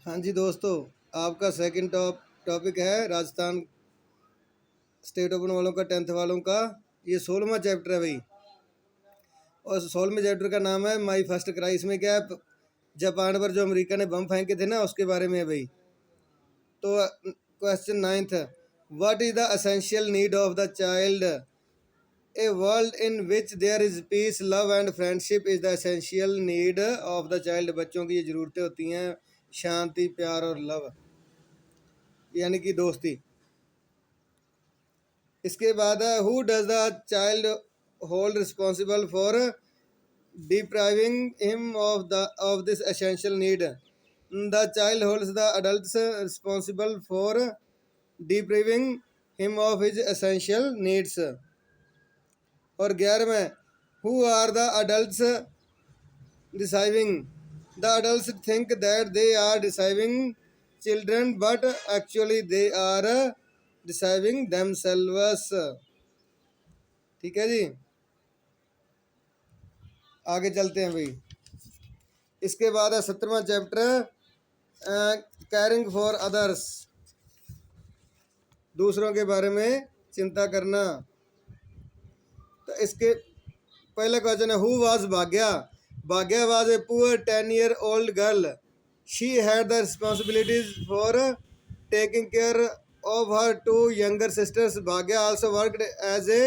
हाँ जी दोस्तों, आपका सेकंड टॉपिक है राजस्थान स्टेट ओपन वालों का, 10th वालों का। ये 16वां चैप्टर है भाई। और 16वें चैप्टर का नाम है माई फर्स्ट क्राई। इसमें क्या है, जापान पर जो अमेरिका ने बम फेंके थे ना, उसके बारे में है भाई। तो question 9th, what is the essential need of the child? A world in which there is peace, love and friendship is the essential need of the child. बच्चों की ये ज़रूरतें होती हैं, शांति, प्यार और लव, यानी कि दोस्ती। इसके बाद है who does the child hold responsible for depriving him of this essential need. The child holds the adults responsible for depriving him of his essential needs. और 11वें, who are the adults deceiving? The adults think that they are deceiving children, but actually they are deceiving themselves. ठीक है जी, आगे चलते हैं भाई। इसके बाद है 17वां चैप्टर, कैरिंग फॉर अदर्स, दूसरों के बारे में चिंता करना। तो इसके पहला क्वेश्चन है who was Bhagya? Bhagya was a poor 10-year-old girl. She had the responsibilities for taking care of her two younger sisters. Bhagya also worked as a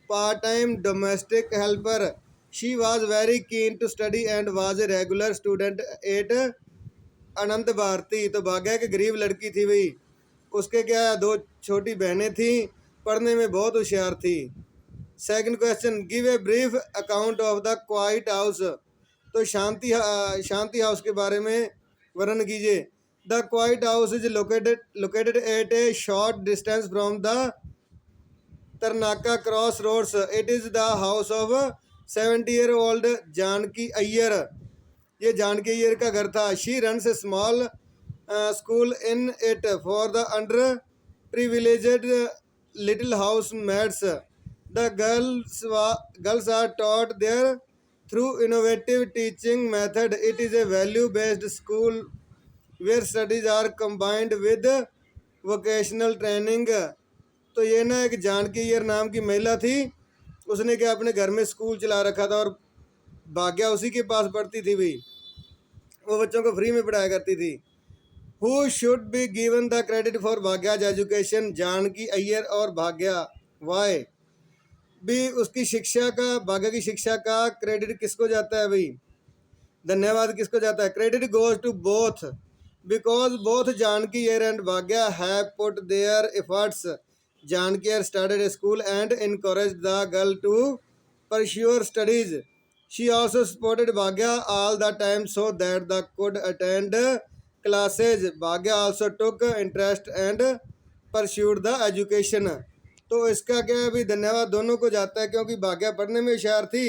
part-time domestic helper. She was very keen to study and was a regular student at अनंत भारती। तो भाग्या की गरीब लड़की थी भाई। उसके क्या, दो छोटी बहनें थी, पढ़ने में बहुत होशियार थी। Second question, give a brief account of the quiet house. तो शांति हाउस के बारे में वर्णन कीजिए। The quiet house is located at a short distance from the Tarnaka cross roads. It is the house of 70-year-old Janaki Iyer. ये जानकी अय्यर का घर था। She runs a small school in it for the underprivileged little house mates. The girls are taught there through innovative teaching method. It is a value-based school where studies are combined with vocational training. तो ये ना एक जानकी अय्यर नाम की महिला थी, उसने क्या अपने घर में स्कूल चला रखा था और भाग्या उसी के पास पढ़ती थी भी। वो बच्चों को फ्री में पढ़ाया करती थी। Who should be given the credit for Bhagya's education? Janaki Iyer और भाग्या। वाई? भी उसकी शिक्षा का, भाग्य की शिक्षा का क्रेडिट किसको जाता है भाई? धन्यवाद किसको जाता है? Credit goes to both because both Janaki Iyer and Bhagya have put their efforts. Janaki Iyer started a school and encouraged the girl to pursue studies. She also supported Bhagya all the time so that they could attend classes. Bhagya also took interest and pursued the education. तो इसका क्या है भी, धन्यवाद दोनों को जाता है, क्योंकि भाग्या पढ़ने में होशियार थी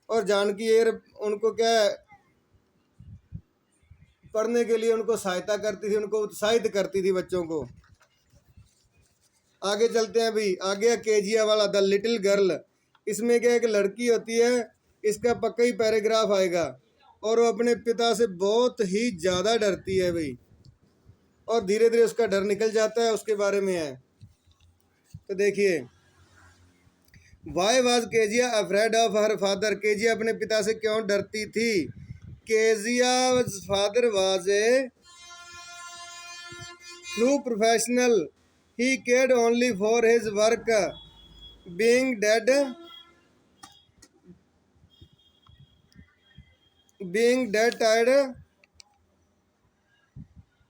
और जानकी अय्यर उनको क्या है, पढ़ने के लिए उनको सहायता करती थी, उनको उत्साहित करती थी बच्चों को। आगे चलते हैं भाई। आगे केजिया वाला द लिटिल गर्ल। इसमें क्या एक लड़की होती है, इसका पक्का ही पैराग्राफ आएगा, और वो अपने पिता से बहुत ही ज़्यादा डरती है भाई, और धीरे धीरे उसका डर निकल जाता है, उसके बारे में है। तो देखिए, why was Kezia afraid of her father? Kezia अपने पिता से क्यों डरती थी? Kezia father was a true professional. He cared only for his work. Being dead tired,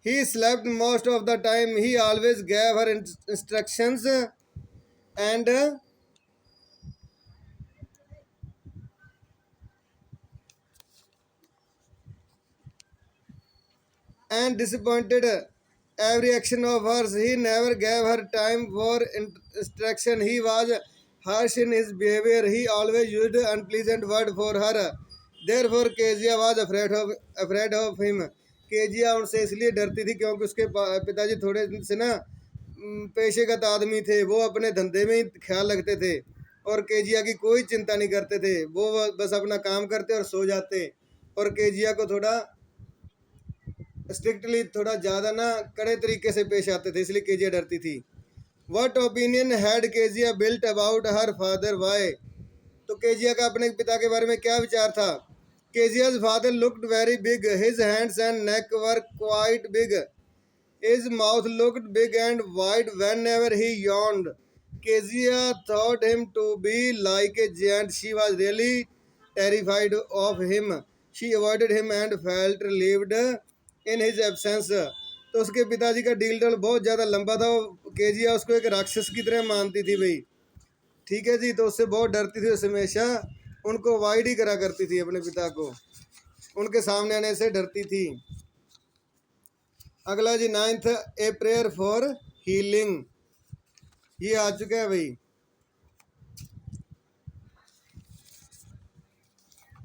he slept most of the time. He always gave her instructions and disappointed every action of hers. He never gave her time for instruction. He was harsh in his behavior. He always used unpleasant word for her. Therefore Kezia was afraid of him. Kezia उनसे इसलिए डरती थी क्योंकि उसके पिताजी थोड़े से ना पेशेगत आदमी थे। वो अपने धंधे में ही ख्याल रखते थे और केजिया की कोई चिंता नहीं करते थे। वो बस अपना काम करते और सो जाते, और केजिया को थोड़ा स्ट्रिक्टली थोड़ा ज़्यादा ना कड़े तरीके से पेश आते थे, इसलिए केजिया डरती थी। What opinion had Kezia built about her father why, तो केजिया का अपने पिता के बारे में क्या विचार था? Kezia's father looked very big, his hands and neck were quite big, his mouth looked big and wide whenever he yawned. Kezia thought him to be like a giant. She was really terrified of him. She avoided him and felt relieved in his absence. तो उसके पिताजी का deal डल बहुत ज़्यादा लंबा था। Kezia उसको एक राक्षस की तरह मानती थी भाई, ठीक है जी। तो उससे बहुत डरती थी, उसे हमेशा उनको अवॉइड ही करा करती थी, अपने पिता को उनके सामने आने से डरती थी। अगला जी 9th, a prayer for healing, ये आ चुका है भाई।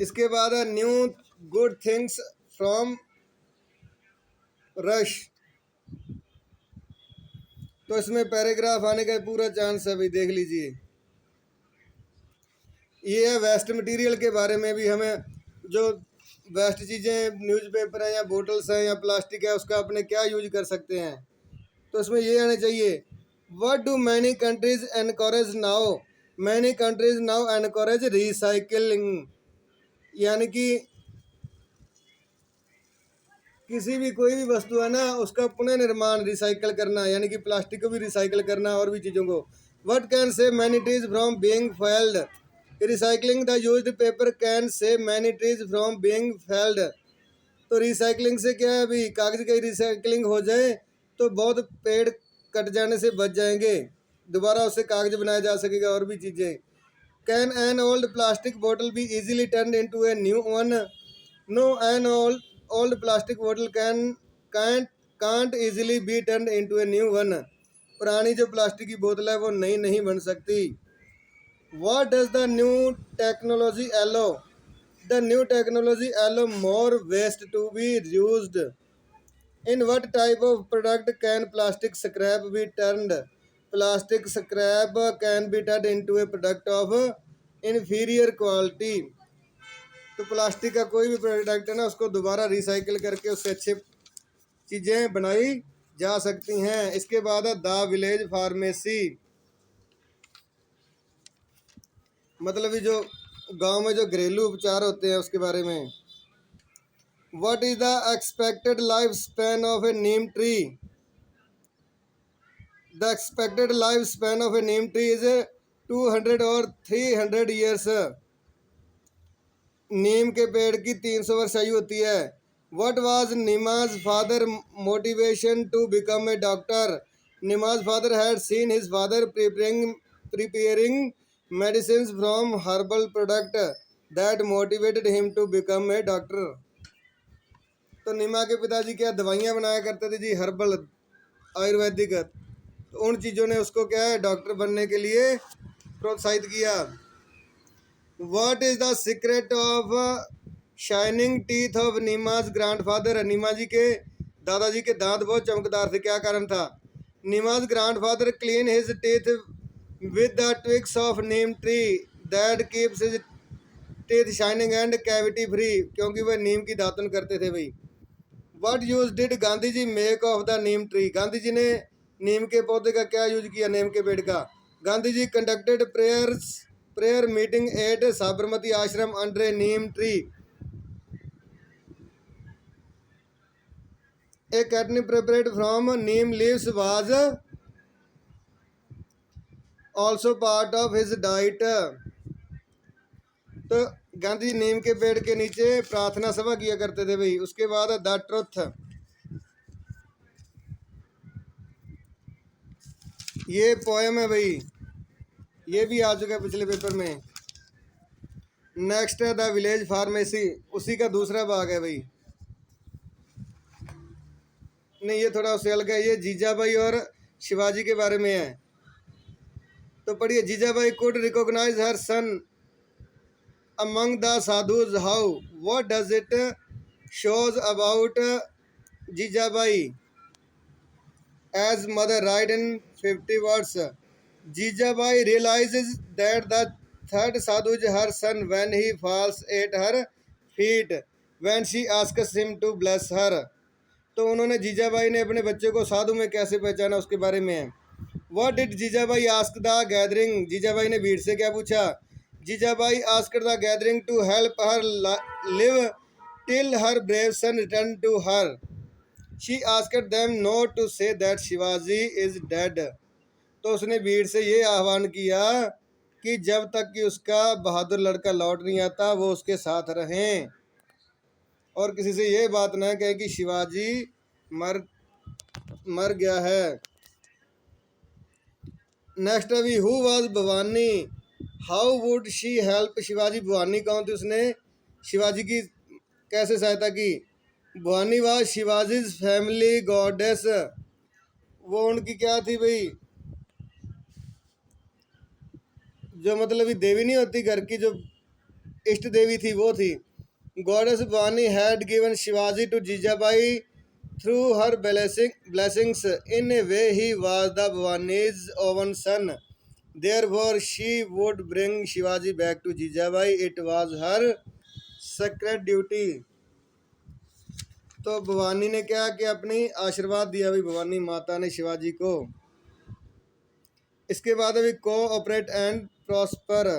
इसके बाद new good things from rush, तो इसमें पैराग्राफ आने का पूरा चांस है भाई, देख लीजिए। ये है वेस्ट मटेरियल के बारे में भी, हमें जो वेस्ट चीज़ें न्यूज़पेपर है या बोटल्स हैं या प्लास्टिक है, उसका अपने क्या यूज कर सकते हैं। तो इसमें ये आना चाहिए, what do many countries encourage now, many countries now encourage recycling, यानी कि किसी भी कोई भी वस्तु है ना, उसका पुनर्निर्माण रिसाइकल करना, यानी कि प्लास्टिक को भी रिसाइकल करना और भी चीज़ों को। What can say many trees from being failed, recycling the used paper can say many trees from being failed, तो रिसाइकलिंग से क्या है अभी, कागज़ की रिसाइकलिंग हो जाए तो बहुत पेड़ कट जाने से बच जाएंगे, दोबारा उससे कागज़ बनाया जा सकेगा और भी चीज़ें। कैन एन ओल्ड प्लास्टिक बोतल be easily turn into a new one, no an old plastic बोतल can't easily be turn into a new one, पुरानी जो प्लास्टिक की बोतल है वो नई नहीं बन सकती। What does the new technology allow, the new technology allow more waste to be used, in what type of product can plastic scrap be turned, plastic scrap can be turned into a product of inferior quality, तो plastic का कोई भी product है ना, उसको दोबारा recycle करके उससे अच्छे चीज़ें बनाई जा सकती हैं। इसके बाद है द विलेज फार्मेसी, मतलब जो गांव में जो घरेलू उपचार होते हैं उसके बारे में। What is the expected life span of A neem tree, the expected life span of A neem tree is 200 और 300 ईयर्स, नीम के पेड़ की 300 वर्ष आयु होती है। What was Nima's father motivation to become a doctor, Nima's father had seen his father preparing medicine from herbal product that motivated him to become a doctor, तो निमा के पिताजी क्या दवाइयाँ बनाया करते थे जी, हर्बल आयुर्वेदिक, तो उन चीज़ों ने उसको क्या है डॉक्टर बनने के लिए प्रोत्साहित किया। What is the secret of shining teeth of Neema's grandfather, Neema ji के दादाजी के दांत बहुत चमकदार थे, क्या कारण था? Neema's grandfather clean his teeth with the twigs of neem tree that keeps his teeth shining and cavity free, क्योंकि वह नीम की दातुन करते थे भाई। What use did Gandhi ji make of the neem tree, Gandhi ji ने नीम के पौधे का क्या यूज किया, नीम के पेड़ का? Gandhi ji conducted prayer meeting at Sabarmati Ashram under a neem tree, a chutney prepared from neem leaves was also part of his diet, तो गांधी जी नीम के पेड़ के नीचे प्रार्थना सभा किया करते थे भाई। उसके बाद द ट्रुथ, ये पोएम है भाई, ये भी आ चुका है पिछले पेपर में। नेक्स्ट है द विलेज फार्मेसी, उसी का दूसरा भाग है भाई। नहीं, ये थोड़ा उससे अलग है, ये जीजाबाई और शिवाजी के बारे में है। तो पढ़िए, Jijabai could recognise her son among the sadhus, how, what does it shows about Jijabai? As mother write in 50 words, Jijabai realizes that the third sadhu is her son when he falls at her feet, when she asks him to bless her. तो उन्होंने जीजाबाई ने अपने बच्चे को साधु में कैसे पहचाना उसके बारे में है। What did Jijabai ask the gathering, Jijabai ने भीड़ से क्या पूछा। Jijabai asked the gathering to help her live till her brave son return to her. She asked them not to say that Shivaji is dead. तो उसने भीड़ से ये आह्वान किया कि जब तक कि उसका बहादुर लड़का लौट नहीं आता वो उसके साथ रहें, और किसी से ये बात न कहे कि शिवाजी मर गया है। नेक्स्ट अभी who was Bhavani, how would she help Shivaji. Bhavani कौन थी, उसने शिवाजी की कैसे सहायता की। Bhavani was Shivaji's family goddess, वो उनकी क्या थी भाई, जो मतलब ये देवी नहीं होती घर की, जो इष्ट देवी थी वो थी। Goddess Bhavani had given Shivaji to Jijabai through her blessings in a way he was the Bhavani's own son, therefore she would bring Shivaji back to Jijabai, it was her sacred duty। तो भवानी ने क्या कि अपनी आशीर्वाद दिया भाई, भवानी माता ने शिवाजी को। इसके बाद अभी कोऑपरेट एंड प्रॉस्पर,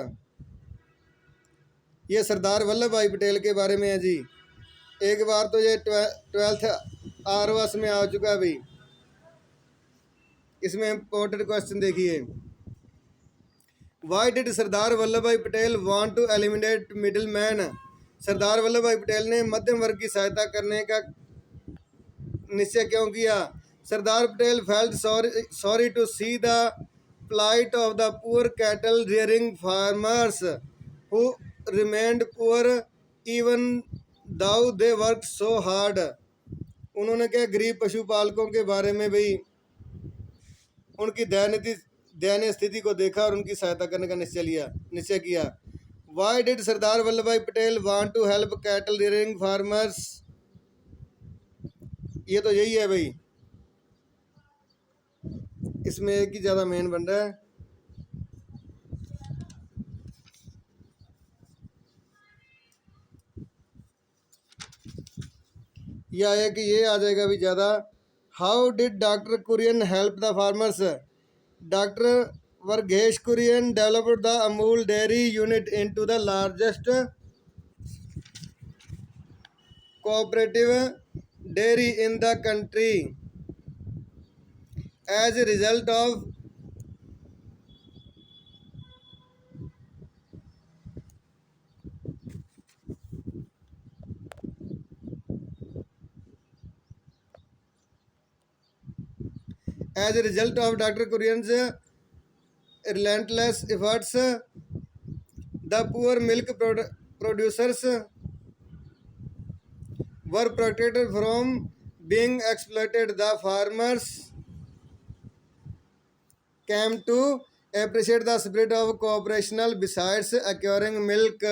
ये सरदार वल्लभ भाई पटेल के बारे में है जी। एक बार तो ये 12th ROS में आ चुका है भाई। इसमें इम्पोर्टेंट क्वेश्चन देखिए, वाई डिड सरदार वल्लभ भाई Patel want to eliminate middle man. Sardar Vallabh भाई पटेल ने मध्यम वर्ग की सहायता करने का निश्चय क्यों किया। Sardar Patel felt sorry to see the plight of the poor cattle rearing farmers who remained poor even though they worked so hard। उन्होंने क्या गरीब पशुपालकों के बारे में भाई उनकी दयनीय स्थिति को देखा और उनकी सहायता करने का निश्चय किया। वाई डिड सरदार वल्लभ भाई Patel want to help cattle rearing farmers, ये तो यही है भाई, इसमें एक ही ज़्यादा मेन बन रहा है। या है कि ये आ जाएगा भी ज़्यादा। How did doctor Kurien help the farmers. Doctor Verghese Kurien developed the Amul dairy unit into the largest cooperative dairy in the country as a result of Dr. Kurian's relentless efforts, the poor milk producers were protected from being exploited. The farmers came to appreciate the spirit of cooperation besides acquiring milk।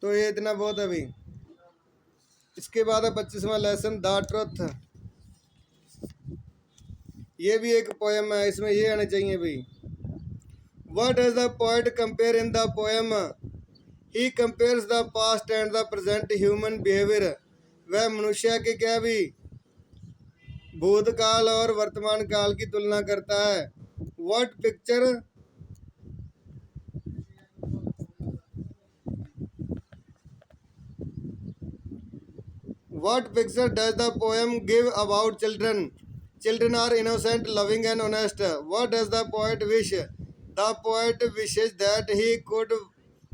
तो ये इतना बहुत है भाई। इसके बाद है 25वां lesson the truth, ये भी एक पोएम है, इसमें ये आने चाहिए भाई। What does the poet compare in the poem, he compares the past and the present human behaviour. वह मनुष्य के क्या भी भूतकाल और वर्तमान काल की तुलना करता है। What picture does the poem give about children? Children are innocent, loving and honest. What does the poet wish? The poet wishes that he could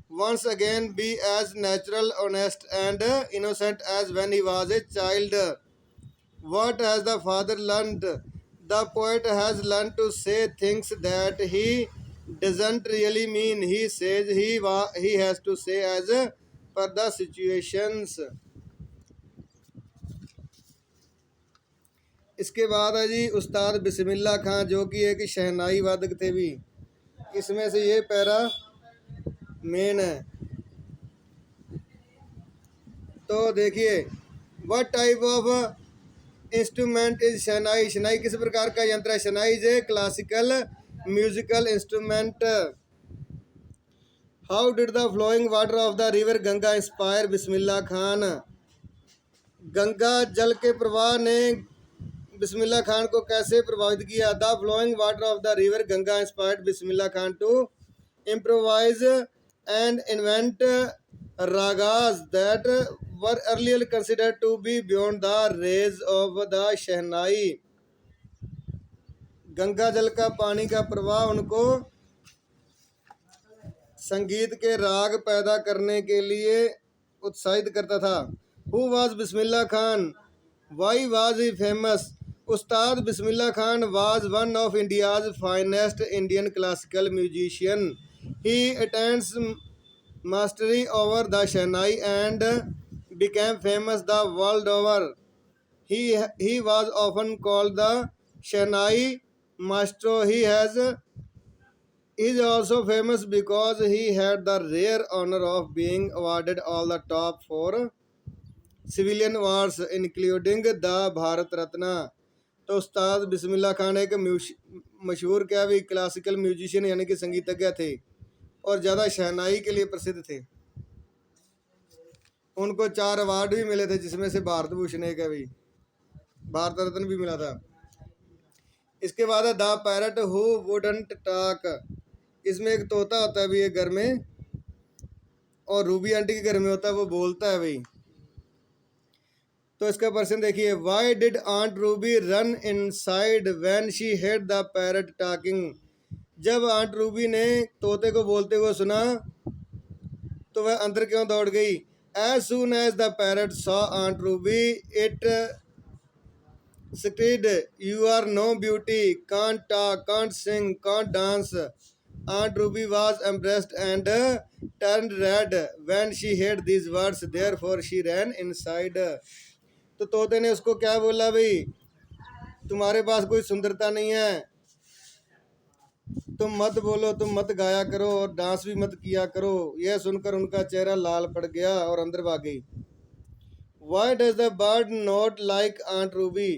once again be as natural, honest and innocent as when he was a child. What has the father learnt? The poet has learnt to say things that he doesn't really mean. He says he has to say as per the situations। इसके बाद है जी उस्ताद बिस्मिल्लाह खां, जो कि एक शहनाई वादक थे भी। इसमें से ये पैरा मेन है। तो देखिए, what type of instrument is shehnai. Shehnai किस प्रकार का यंत्र है। Shehnai is a classical musical instrument. How did the flowing water of the river Ganga inspire Bismillah Khan? Ganga जल के प्रवाह ने बिस्मिल्लाह खान को कैसे प्रभावित किया? The flowing water of the river Ganga inspired Bismillah Khan to improvise and invent ragas that were earlier considered to be beyond the range of the shehnai. Ganga जल का पानी का प्रवाह उनको संगीत के राग पैदा करने के लिए उत्साहित करता था। Who was Bismillah Khan? Why was he famous? Ustad Bismillah Khan was one of India's finest Indian classical musician. He attends mastery over the Shehnai and became famous the world over. He was often called the Shehnai maestro. He is also famous because he had the rare honor of being awarded all the top 4 civilian awards including the Bharat Ratna. तो उस्ताद बिस्मिल्लाह खान एक मशहूर क्या भी classical musician यानी कि संगीतज्ञ थे और ज़्यादा शहनाई के लिए प्रसिद्ध थे। उनको 4 अवार्ड भी मिले थे जिसमें से भारत भूषण एक है, भी भारत रत्न भी मिला था। इसके बाद है the parrot who wouldn't talk. इसमें एक तोता होता है भी एक घर में और रूबी आंटी के घर में होता है, वो बोलता है भाई। तो इसका प्रश्न देखिए, why did aunt Ruby run inside when she heard the parrot talking? जब आंट रूबी ने तोते को बोलते हुए सुना तो वह अंदर क्यों दौड़ गई? As soon as the parrot saw Aunt Ruby it screamed, you are no beauty, can't talk, can't sing, can't dance. Aunt Ruby was embarrassed and turned red when she heard these words, therefore she ran inside. तो तोते ने उसको क्या बोला भाई, तुम्हारे पास कोई सुंदरता नहीं है, तुम मत बोलो, तुम मत गाया करो और डांस भी मत किया करो। यह सुनकर उनका चेहरा लाल पड़ गया और अंदर भाग गई। Why does the bird not like Aunt Ruby?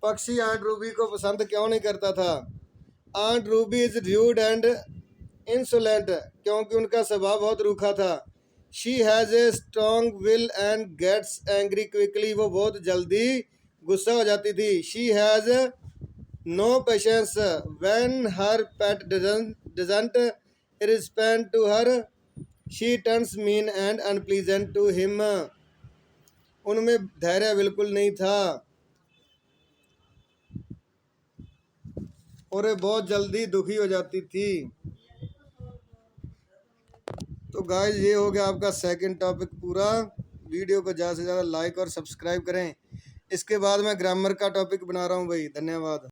पक्षी आंट रूबी को पसंद क्यों नहीं करता था? Aunt Ruby is rude and insolent, क्योंकि उनका स्वभाव बहुत रूखा था। She has a strong will and gets angry quickly, वो बहुत जल्दी गुस्सा हो जाती थी। She has no patience when her pet doesn't respond to her. She turns mean and unpleasant to him. उनमें धैर्य बिल्कुल नहीं था और ये बहुत जल्दी दुखी हो जाती थी। तो गाइस ये हो गया आपका सेकंड टॉपिक पूरा। वीडियो को ज़्यादा से ज़्यादा लाइक और सब्सक्राइब करें। इसके बाद मैं ग्रामर का टॉपिक बना रहा हूँ भाई। धन्यवाद।